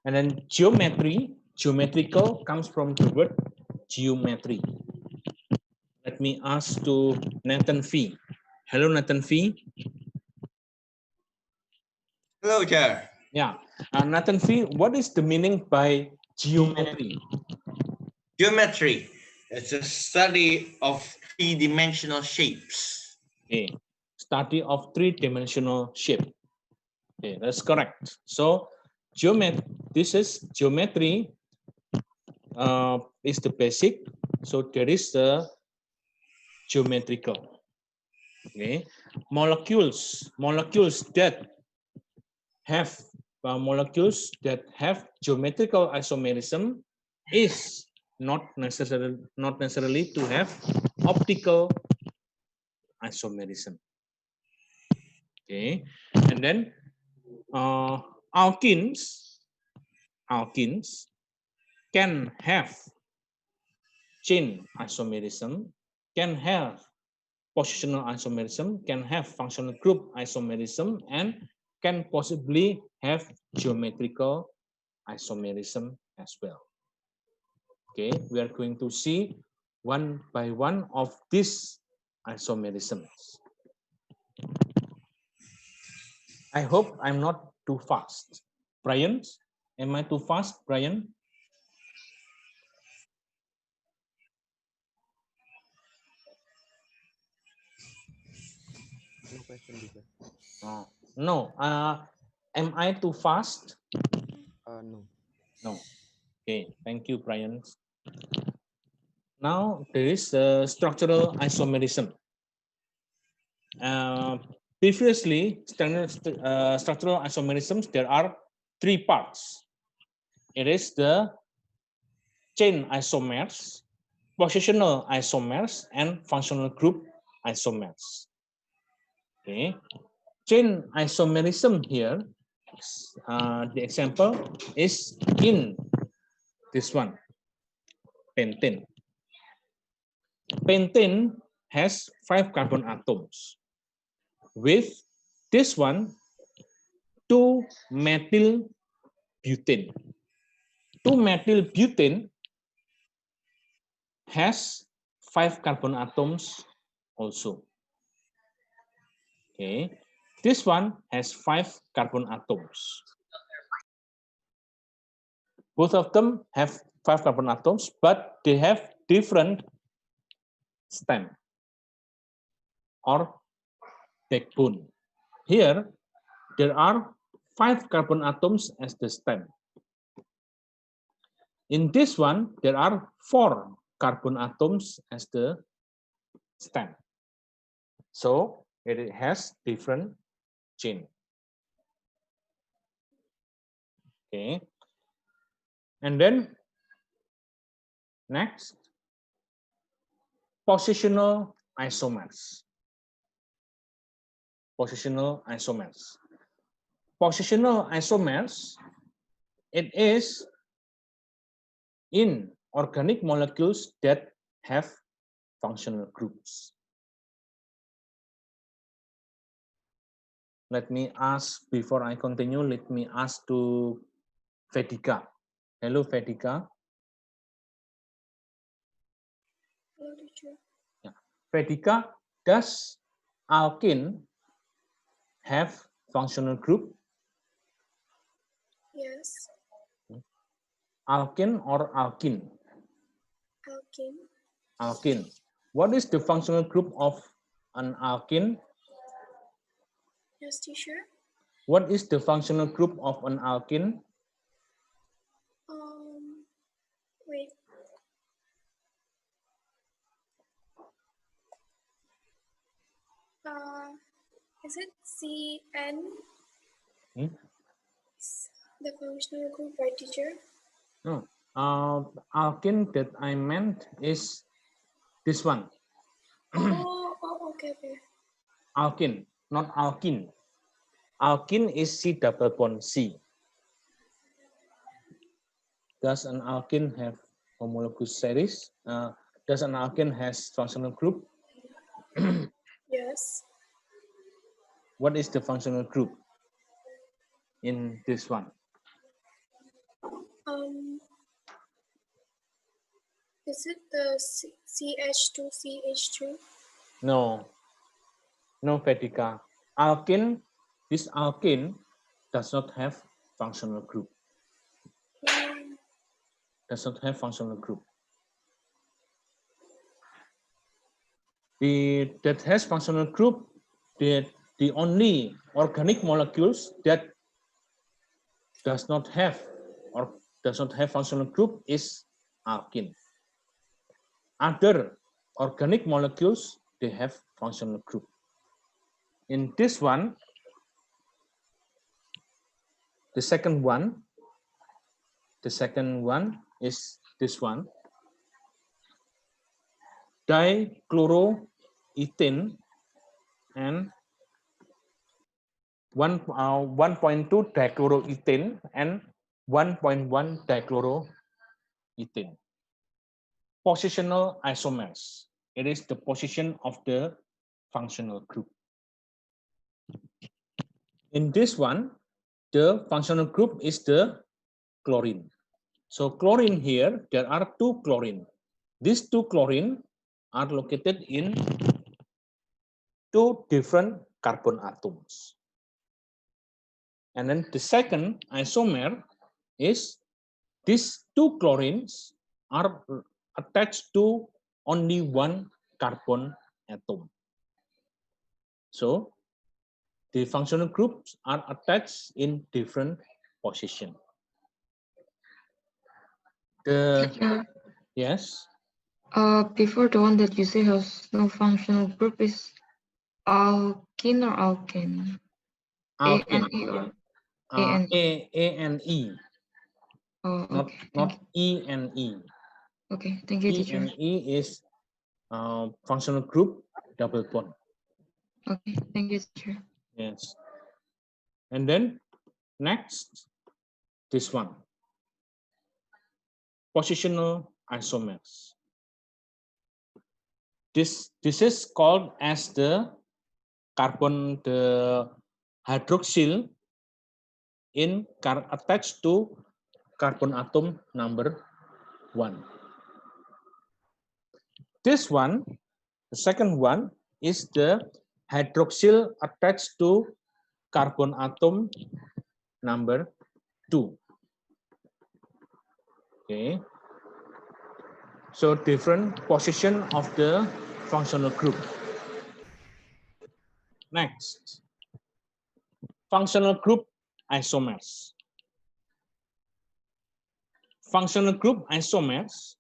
And then geometrical comes from the word geometry. Let me ask to Nathan Fee. Hello, Nathan Fee. Hello, Chair. Yeah, Nathan Fee, what is the meaning by geometry? Geometry is the study of 3-dimensional shapes. Okay, study of 3-dimensional shape. Okay, that's correct. So, this is geometry is the basic. So there is the geometrical. Okay, molecules that have geometrical isomerism is not necessarily to have optical isomerism. Okay, and then alkenes can have chain isomerism, can have positional isomerism, can have functional group isomerism, and can possibly have geometrical isomerism as well. Okay, we are going to see one by one of these isomerisms. I hope I'm not too fast. Brian, am I too fast, Brian? No question, teacher. No. Am I too fast? No. No. Okay. Thank you, Brian. Now there is the structural isomerism. Previously, structural isomerisms, there are 3 parts. It is the chain isomers, positional isomers, and functional group isomers. Okay, chain isomerism here, the example is in this one, pentane. Pentane has 5 carbon atoms. With this one, 2-methyl butane. 2-methyl butane has 5 carbon atoms also. Okay, This one has 5 carbon atoms. Both of them have 5 carbon atoms, but they have different stem or backbone. Here, there are 5 carbon atoms as the stem. In this one, there are 4 carbon atoms as the stem. So it has different chain. Okay. And then next, positional isomers. Positional isomers. Positional isomers, it is in organic molecules that have functional groups. Let me ask, before I continue, let me ask to Vedika. Hello, Vedika. Hello, teacher. Yeah. Vedika, does alkene have functional group? Yes. Alkene or alkene? Alkene. Alkene. What is the functional group of an alkene? Yes, teacher. What is the functional group of an alkene? Wait. Is it CN? The functional group, right, teacher? No. Alkene that I meant is this one. Okay. Alkene, not alkene. Alkene is C double bond C. Does an alkene have homologous series? Does an alkene has functional group? Yes. What is the functional group in this one? Is it the CH2CH2? No, Vedika. Alkene, this alkene does not have functional group. Does not have functional group. That has functional group, the only organic molecules that does not have functional group is alkene. Other organic molecules, they have functional group. In this one, the second one is this one, dichloroethane and 1.2 dichloroethane and 1.1 dichloroethane. Positional isomers. It is the position of the functional group. In this one, the functional group is the chlorine. So chlorine here, there are 2 chlorine. These 2 chlorine are located in 2 different carbon atoms. And then the second isomer is these 2 chlorines are attached to only 1 carbon atom. So the functional groups are attached in different position. Yes. Before, the one that you say has no functional group is alkene or alkane? Alkene. A-N-E or A-N-E. Oh, okay. Not E-N-E. Okay, thank you, teacher. E-N-E is functional group double bond. Okay, thank you, teacher. Yes. And then next, this one. Positional isomers. This is called as the hydroxyl attached to carbon atom number 1. This one, the second one, is the hydroxyl attached to carbon atom number 2. Okay. So different position of the functional group. Next, functional group isomers. Functional group isomers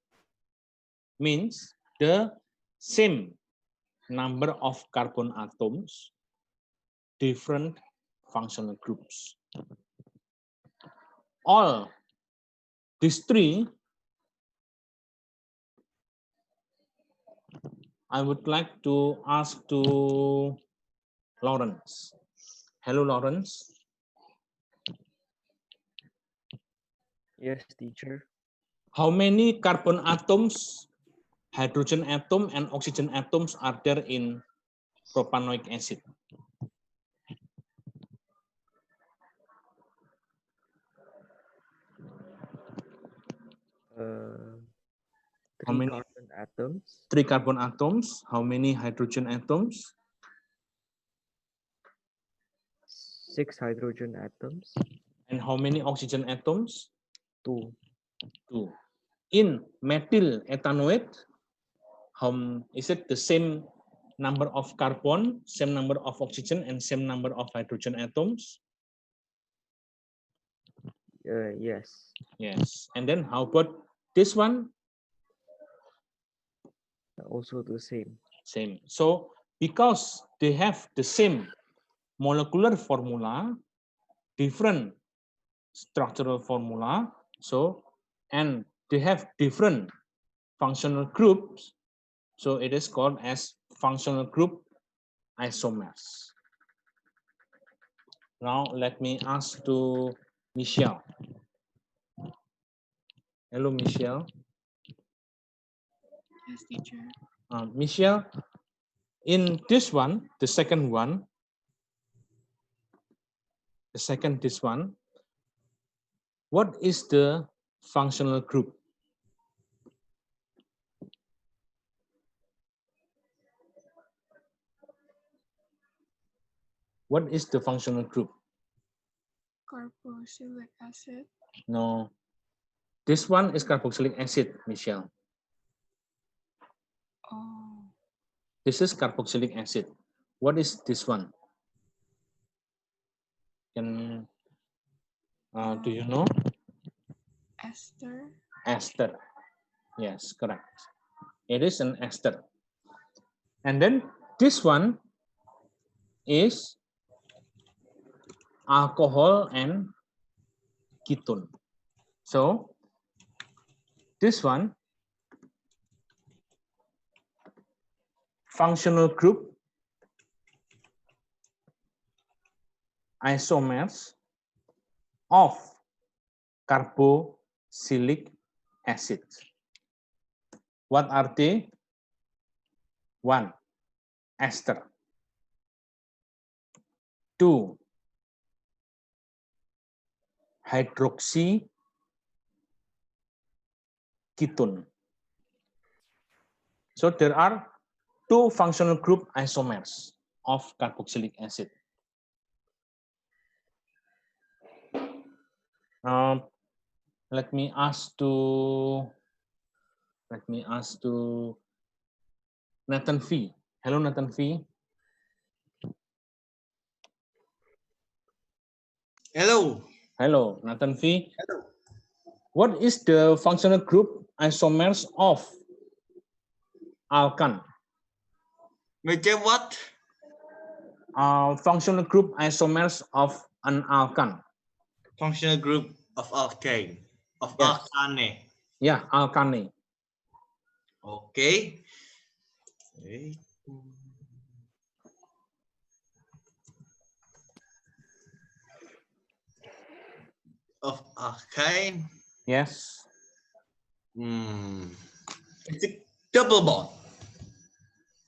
means the same number of carbon atoms, different functional groups. All these three, I would like to ask to Lawrence. Hello, Lawrence. Yes, teacher. How many carbon atoms, hydrogen atom, and oxygen atoms are there in propanoic acid? Three many? carbon atoms. 3 carbon atoms. How many hydrogen atoms? 6 hydrogen atoms. And how many oxygen atoms? 2. 2. In methyl ethanoate, is it the same number of carbon, same number of oxygen, and same number of hydrogen atoms? Yes. Yes. And then how about this one? Also the same. Same. So because they have the same molecular formula, different structural formula, so and they have different functional groups, so it is called as functional group isomers. Now let me ask to Michelle. Hello, Michelle. Yes, teacher. Michelle, in this one, the second this one, what is the functional group? What is the functional group? Carboxylic acid. No, this one is carboxylic acid, Michelle. Oh, This is carboxylic acid. What is this one? Can do you know? ester. Ester. Yes, correct. It is an ester. And then this one is alcohol and ketone. So this one, functional group isomers of carboxylic acid. What are they? 1, ester. 2, hydroxy ketone. So there are 2 functional group isomers of carboxylic acid. Let me ask to Nathan V. Hello, Nathan V. Hello. Hello, Nathan V. Hello. What is the functional group isomers of alkan? Major what? Functional group isomers of an alkan. Functional group of alkane. Of Yes. alkane. Yeah, alkane. Okay. Of alkane. Yes. It's a double bond.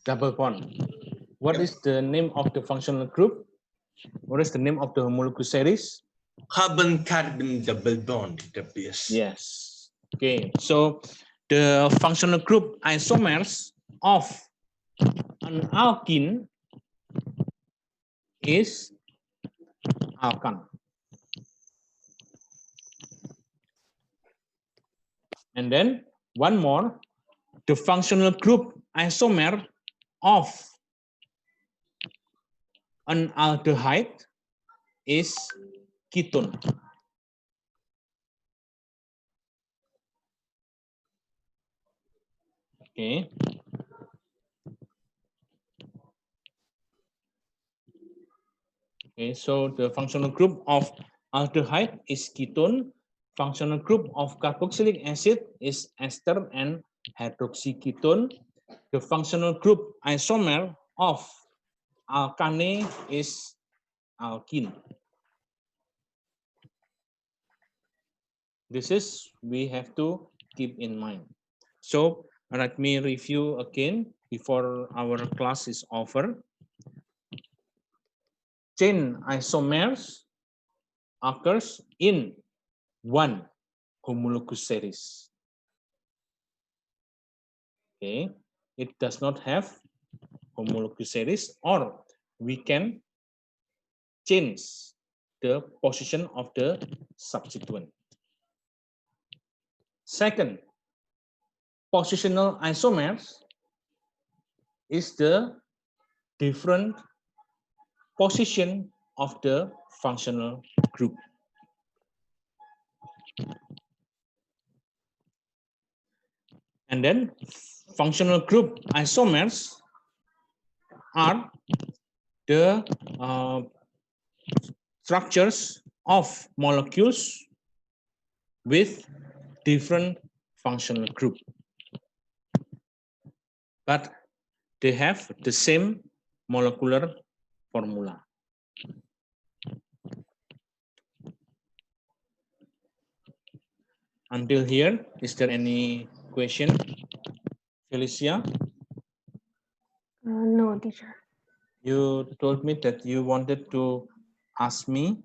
Double bond. What Yep. is the name of the functional group? What is the name of the molecule series? Carbon-carbon double bond. WS. Yes. Okay. So the functional group isomers of an alkene is alkan. And then one more, the functional group isomer of an aldehyde is ketone. Okay. Okay, so the functional group of aldehyde is ketone. Functional group of carboxylic acid is ester and hydroxyketone. The functional group isomer of alkane is alkene. This is we have to keep in mind. So let me review again before our class is over. Chain isomers occurs in one homologous series. Okay, it does not have homologous series, or we can change the position of the substituent. Second, positional isomers is the different position of the functional group. And then functional group isomers are the structures of molecules with different functional group, but they have the same molecular formula. Until here, is there any question, Felicia? No, teacher. You told me that you wanted to ask me.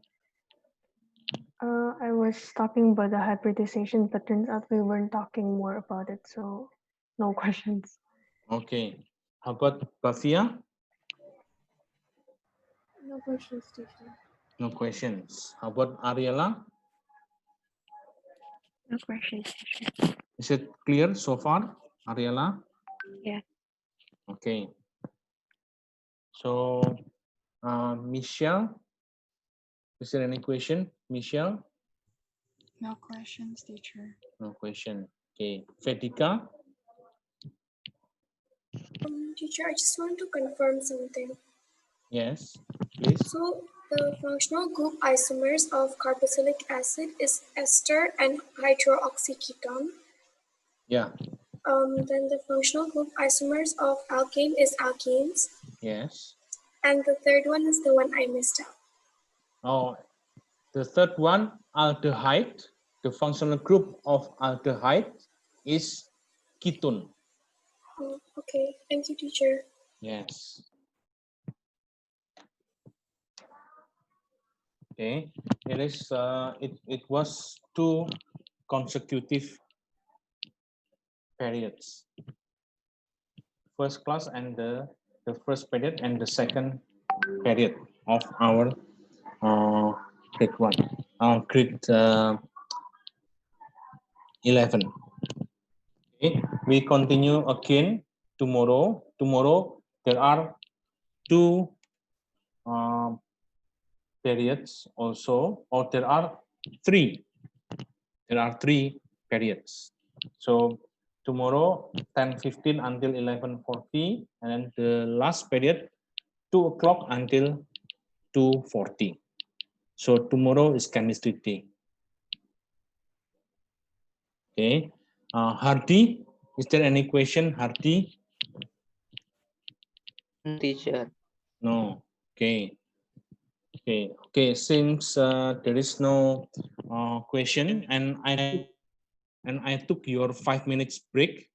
I was talking about the hybridization, but turns out we weren't talking more about it, so no questions. Okay. How about Bafia? No questions, teacher. No questions. How about Ariella? No questions. Is it clear so far, Ariella? Yeah. Okay. So, Michelle, is there any question, Michelle? No questions, teacher. No question. Okay. Vedika? Teacher, I just want to confirm something. Yes, please. So the functional group isomers of carboxylic acid is ester and hydroxyketone. Yeah. Then the functional group isomers of alkane is alkenes. Yes. And the third one is the one I missed out. Oh, the third one, aldehyde. The functional group of aldehyde is ketone. Oh, okay, thank you, teacher. Yes. Okay. It is. It was 2 consecutive periods. First class and the first period and the second period of our grade 1, grade 11. Okay, we continue again tomorrow. Tomorrow there are 2 periods also, or there are 3. There are 3 periods. So tomorrow 10:15 until 11:40, and then the last period 2 o'clock until 2:40. So tomorrow is chemistry day. Okay. Hardy, is there any question, Hardy? Teacher. No. Okay. Okay. Okay. Since there is no question, and I took your 5 minutes break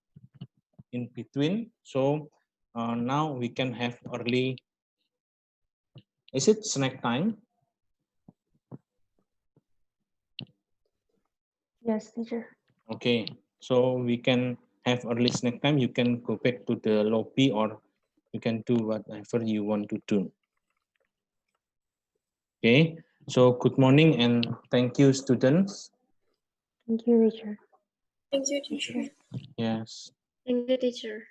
in between, so now we can have early. Is it snack time? Yes, teacher. Okay, so we can have early snack time. You can go back to the lobby, or you can do whatever you want to do. Okay, So good morning and thank you, students. Thank you, teacher. Thank you, teacher. Yes. Thank you, teacher.